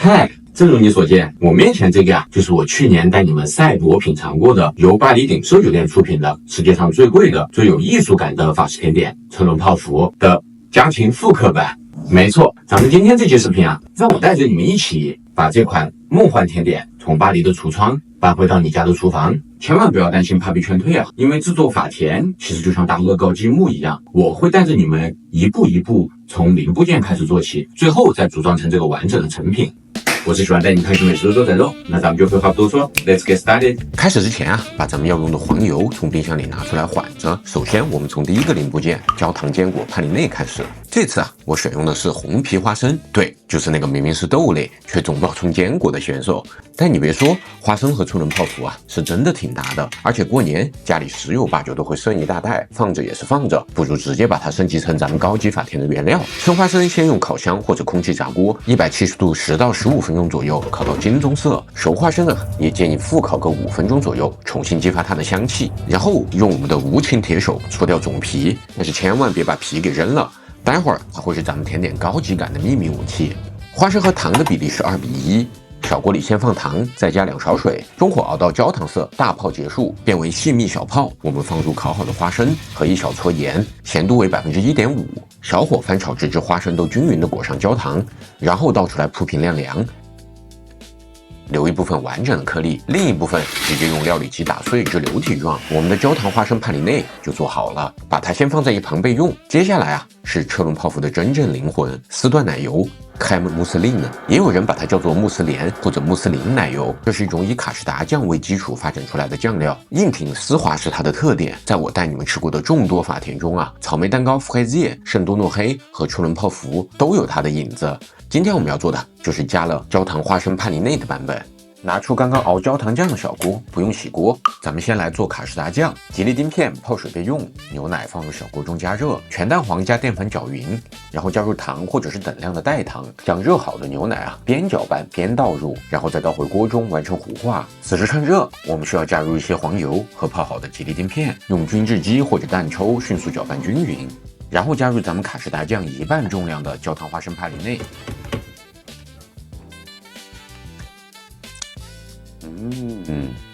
嗨，正如你所見，我面前這個呀，就是我去年帶你們賽博品嘗過的，由巴黎頂奢酒店出品的世界上最貴的、最有藝術感的法式甜點——車輪泡芙的家禽復刻版。沒錯，咱們今天這期視頻啊，讓我帶着你們一起把這款夢幻甜點從巴黎的櫥窗搬回到你家的廚房。千萬不要擔心怕被勸退啊，因為製作法甜其實就像打樂高積木一樣，我會帶着你們一步一步從零部件開始做起，最後再組裝成這個完整的成品。我是喜歡帶你探尋美食的周仔肉，那咱們就廢話不多說 ，Let's get started。開始之前啊，把咱們要用的黃油從冰箱裡拿出來緩着。首先，我們從第一個零部件焦糖堅果帕里內開始。這次啊，我選用的是紅皮花生，對，就是那個明明是豆類卻总冒充堅果的選手。但你別說，花生和车輪泡芙啊，是真的挺搭的。而且過年家裡十有八九都會剩一大袋，放着也是放着，不如直接把它升級成咱們高級法甜的原料。生花生先用烤箱或者空氣炸鍋，170度10到15分钟左右烤到金棕色。熟花生啊，也建議复烤個5分鐘左右，重新激發它的香气。然後用我們的无情鐵手搓掉總皮，但是千萬別把皮給扔了。待會兒它會是咱們甜點高級感的秘密武器。花生和糖的比例是2:1，小鍋裡先放糖，再加2勺水，中火熬到焦糖色，大泡結束，變為細密小泡。我們放入烤好的花生和一小撮鹽，鹹度為1.5%，小火翻炒直至花生都均勻的裹上焦糖，然後倒出來鋪平晾涼。留一部分完整的顆粒，另一部分直接用料理機打碎至流體狀。我們的焦糖花生帕里內就做好了，把它先放在一旁備用。接下来啊，是车輪泡芙的真正靈魂——絲段奶油 crème mousseline， 也有人把它叫做慕斯蓮或者穆斯林奶油。這是一種以卡士達醬為基礎發展出來的醬料，硬挺絲滑是它的特點。在我帶你們吃過的眾多法甜中啊，草莓蛋糕 fraisier、聖多諾黑和车輪泡芙都有它的影子。今天我們要做的就是加了焦糖花生帕里內的版本。拿出刚刚熬焦糖醬的小鍋，不用洗鍋，咱們先來做卡士達醬。吉利丁片泡水備用，牛奶放入小鍋中加熱，全蛋黃加澱粉攪勻，然後加入糖或者是等量的代糖，將熱好的牛奶啊邊攪拌邊倒入，然後再倒回鍋中完成糊化。此時趁熱，我們需要加入一些黃油和泡好的吉利丁片，用均质机或者蛋抽迅速搅拌均勻，然後加入咱們卡士達醬1半重量的焦糖花生帕里內。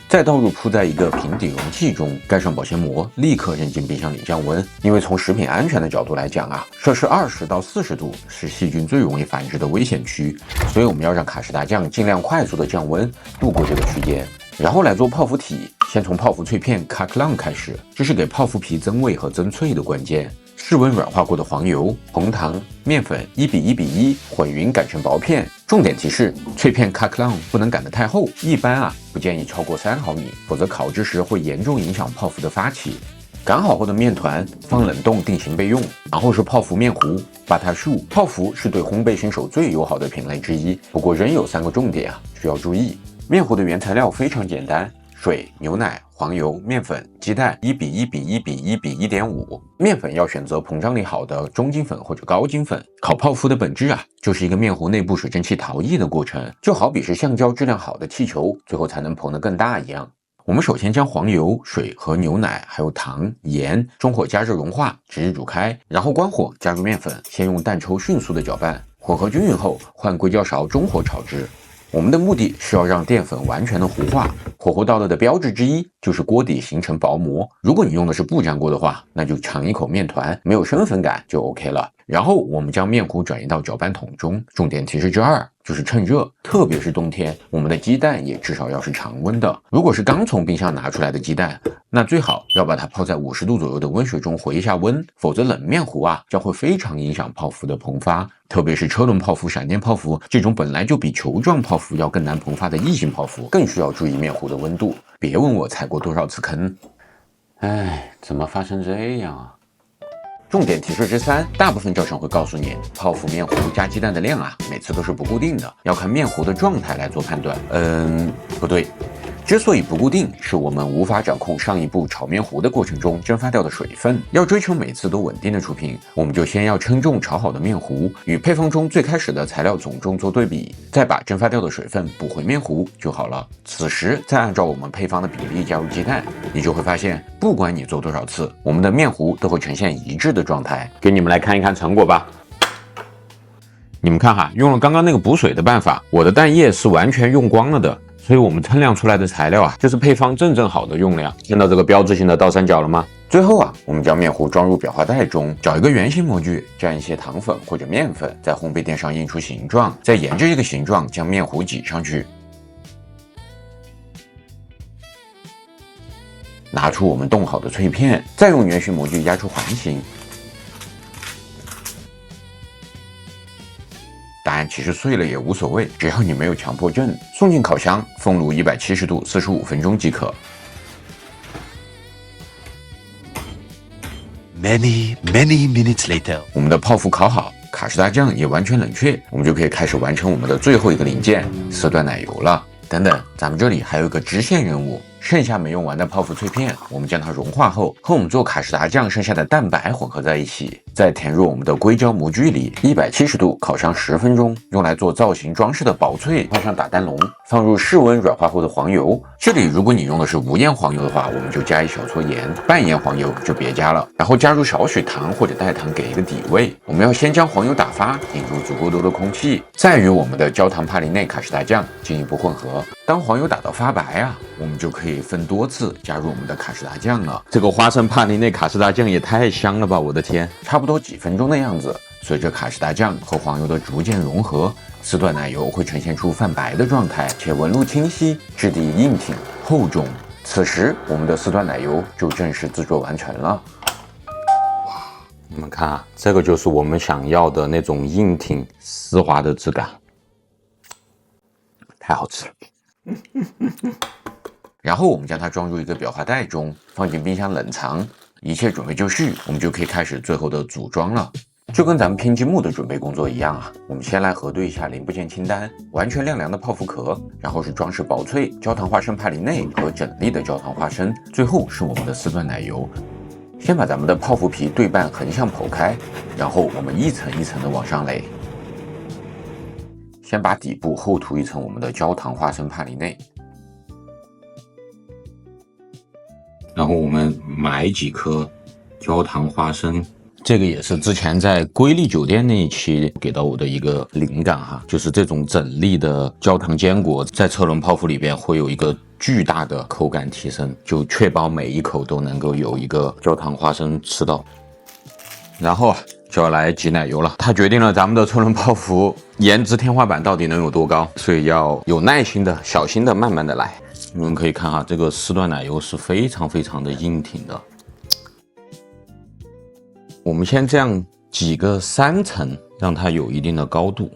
再倒入鋪在一個平底容器中，蓋上保鮮膜，立刻扔進冰箱裡降溫。因為從食品安全的角度來講啊，攝氏20到40度是細菌最容易繁殖的危險區，所以我們要讓卡士達醬盡量快速的降溫，度過這個區間。然後來做泡芙體，先從泡芙脆片 craquelin 開始，這是給泡芙皮增味和增脆的關鍵。室溫軟化過的黃油、紅糖、麵粉1:1:1混勻擀成薄片。重點提示：脆片 craquelin 不能擀得太厚，一般啊不建議超過3毫米，否則烤制時會嚴重影響泡芙的發起。擀好後的麵團放冷凍定型備用。然後是泡芙麵糊 butter choux。泡芙是對烘焙新手最友好的品類之一，不過仍有3個重點啊需要注意。麵糊的原材料非常簡單。水、牛奶、黃油、麵粉、雞蛋1:1:1:1:1.5。麵粉要選擇膨脹力好的中筋粉或者高筋粉。烤泡芙的本質啊，就是一個麵糊內部水蒸氣逃逸的過程，就好比是橡膠質量好的氣球，最後才能膨得更大一樣。我們首先將黃油、水和牛奶還有糖、鹽中火加熱融化，直至煮開，然後關火加入麵粉，先用蛋抽迅速的攪拌，混合均勻後換硅膠勺中火炒制。我們的目的是要讓澱粉完全的糊化，火候到了的標誌之一就是鍋底形成薄膜。如果你用的是不粘鍋的話，那就嘗一口麵團，沒有生粉感就 OK 了。然後我們將麵糊轉移到攪拌桶中。重點提示之2就是趁熱，特別是冬天，我們的雞蛋也至少要是常溫的。如果是剛從冰箱拿出來的雞蛋，那最好要把它泡在50度左右的溫水中回一下溫，否則冷麵糊啊將會非常影響泡芙的膨發。特別是車輪泡芙、閃電泡芙這種本來就比球狀泡芙要更難膨發的異形泡芙，更需要注意麵糊的溫度。別問我踩過多少次坑。哎，怎麼發生這樣啊？重點提示之3，大部分教程會告訴你，泡芙麵糊加雞蛋的量啊，每次都是不固定的，要看麵糊的狀態來做判斷。不對。之所以不固定，是我們無法掌控上一步炒面糊的過程中蒸發掉的水分。要追求每次都穩定的出品，我們就先要称重炒好的面糊，與配方中最開始的材料總重做對比，再把蒸發掉的水分補回面糊就好了。此時再按照我們配方的比例加入雞蛋，你就會發現，不管你做多少次，我們的面糊都會呈現一致的狀態。給你們來看一看成果吧。你们看哈，用了刚刚那个補水的辦法，我的蛋液是完全用光了的。所以我們稱量出來的材料啊，就是配方正好的用量。看到這個標誌性的倒三角了嗎？最後啊，我們將麵糊裝入裱花袋中，找一個圓形模具，蘸一些糖粉或者麵粉，在烘焙墊上印出形狀，再沿着這個形狀將麵糊擠上去。拿出我們凍好的脆片，再用圓形模具壓出環形。當然，其實碎了也無所謂，只要你沒有強迫症。送進烤箱，風爐170度45分鐘即可。Many minutes later， 我們的泡芙烤好，卡士達醬也完全冷卻，我們就可以開始完成我們的最後一個零件——絲段奶油了。等等，咱們這裡還有一個支線任務。剩下沒用完的泡芙脆片，我們將它融化後，和我們做卡士達醬剩下的蛋白混合在一起，再填入我們的硅膠模具裡，170度烤箱10分鐘，用來做造型裝飾的薄脆，畫上打蛋龍，放入室溫軟化後的黃油。這裡如果你用的是無鹽黃油的話，我們就加一小撮鹽，半鹽黃油就別加了，然後加入少許糖或者代糖給一個底味。我們要先將黃油打發，引入足夠多的空氣，再與我們的焦糖帕林內卡士達醬進一步混合。當黃油打到發白啊，我們就可以分多次加入我們的卡士達醬了。這個花生帕林內卡士達醬也太香了吧，我的天！差不多幾分鐘的樣子，隨着卡士達醬和黃油的逐漸融合，絲段奶油會呈現出泛白的狀態，且紋路清晰，質地硬挺厚重。此時，我們的絲段奶油就正式製作完成了。哇，你們看啊，這個就是我們想要的那種硬挺絲滑的質感，太好吃了。然後我們將它裝入一個裱花袋中，放進冰箱冷藏。一切準備就緒，我們就可以開始最後的組裝了。就跟咱們拼積木的準備工作一樣啊，我們先來核對一下零部件清單：完全晾涼的泡芙殼，然後是裝飾薄脆焦糖花生帕林內和整粒的焦糖花生，最後是我們的絲段奶油。先把咱們的泡芙皮對半橫向剖開，然後我們一層一層的往上壘。先把底部厚塗一層我們的焦糖花生帕林內，然後我們買幾顆焦糖花生，這個也是之前在瑰麗酒店那一期給到我的一個靈感哈，就是這種整粒的焦糖堅果在車輪泡芙裡邊會有一個巨大的口感提升，就確保每一口都能夠有一個焦糖花生吃到。然後就要來擠奶油了，它決定了咱們的車輪泡芙顏值天花板到底能有多高，所以要有耐心的、小心的、慢慢的來。你們可以看哈，這個絲段奶油是非常非常的硬挺的。我們先這樣擠個3層，讓它有一定的高度。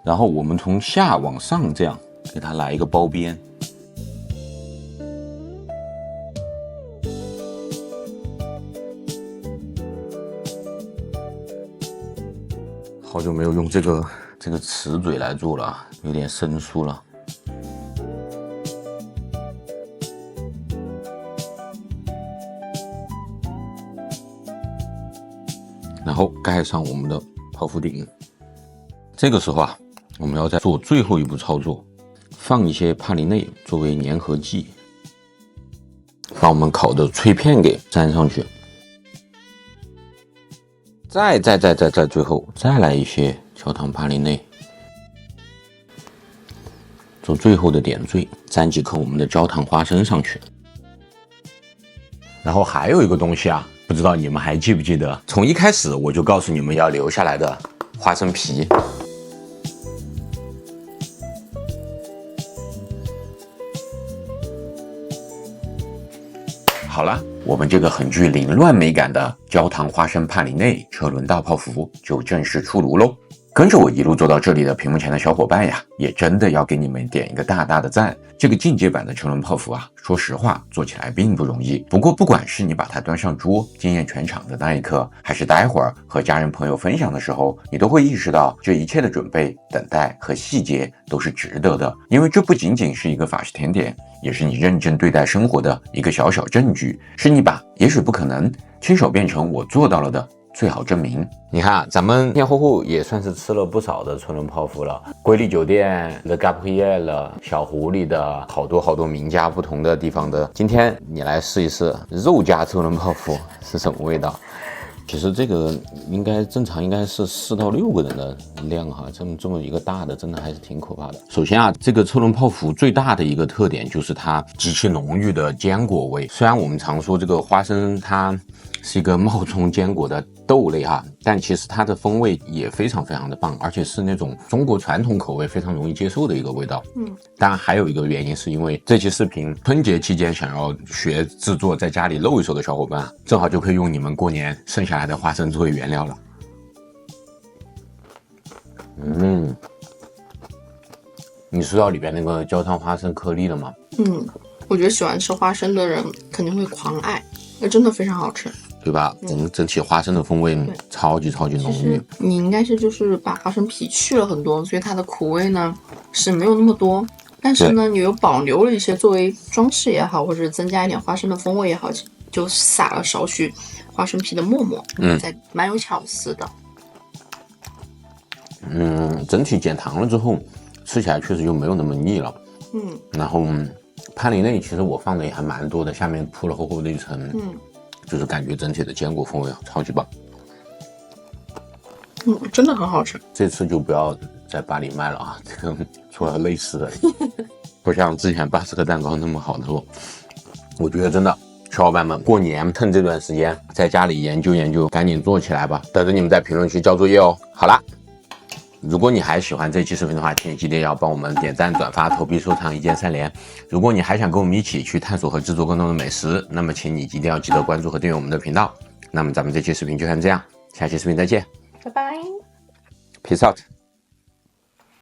然後我們從下往上這樣給它來一個包邊。好久沒有用這個瓷嘴來做了，有點生疏了。然後蓋上我們的泡芙頂。這個時候啊，我們要再做最後一步操作，放一些帕林內作為粘合劑，把我們烤的脆片給粘上去。再最後再來一些焦糖帕林內，做最後的點綴，沾幾顆我們的焦糖花生上去。然後還有一個東西啊，不知道你們還記不記得，從一開始我就告訴你們要留下來的花生皮。好了，我們這個很具凌亂美感的焦糖花生帕林內車輪大泡芙就正式出爐嘍！跟着我一路做到這裡的屏幕前的小夥伴呀，也真的要給你們點一個大大的讚。這個進階版的車輪泡芙啊，說實話做起來並不容易。不過不管是你把它端上桌驚豔全場的那一刻，還是待會兒和家人朋友分享的時候，你都會意識到這一切的準備、等待和細節都是值得的。因為這不僅僅是一個法式甜點，也是你認真對待生活的一個小小證據，是你把也許不可能親手變成我做到了的最好證明。你看，咱們前後後也算是吃了不少的車輪泡芙了，瑰麗酒店、Le Gabriel、小狐狸的好多名家不同的地方的。今天你來試一試肉夾車輪泡芙是什麼味道？其實這個應該正常，應該是4到6個人的量哈，這麼一個大的，真的還是挺可怕的。首先啊，這個车輪泡芙最大的一個特點就是它極其濃郁的堅果味。雖然我們常說這個花生它是一個冒充堅果的豆類哈，但其實它的風味也非常非常的棒，而且是那種中國傳統口味非常容易接受的一個味道。当然还有一个原因是因为这期视频春节期间想要学制作，在家里露一手的小伙伴，正好就可以用你们过年剩下来的花生作为原料了。你吃到里边那个焦糖花生颗粒了吗？我觉得喜欢吃花生的人肯定会狂爱，那真的非常好吃，对吧？整体花生的风味超级浓郁。你应该是就是把花生皮去了很多，所以它的苦味呢是没有那么多。但是呢，你又保留了一些作为装饰也好，或者增加一点花生的风味也好，就撒了少许花生皮的沫沫，蛮有巧思的。整体减糖了之后，吃起来确实就没有那麼膩了。然後潘林內其實我放的也還蠻多的，下面鋪了厚厚的一層，就是感覺整體的堅果風味超級棒。真的很好吃。這次就不要在巴黎賣了啊，這個出了類似的，不像之前巴斯克蛋糕那麼好的做。我覺得真的，小伙伴們過年趁這段時間在家裡研究，趕緊做起來吧，等着你們在評論區交作業哦。好啦，如果你還喜歡這期視頻的話，請你記得要幫我們點讚、轉發、投幣、收藏、一鍵3連。如果你還想跟我們一起去探索和製作更多的美食，那麼請你一定要記得關注和訂閱我們的頻道。那麼咱們這期視頻就先這樣，下期視頻再見，拜拜 ，Peace out。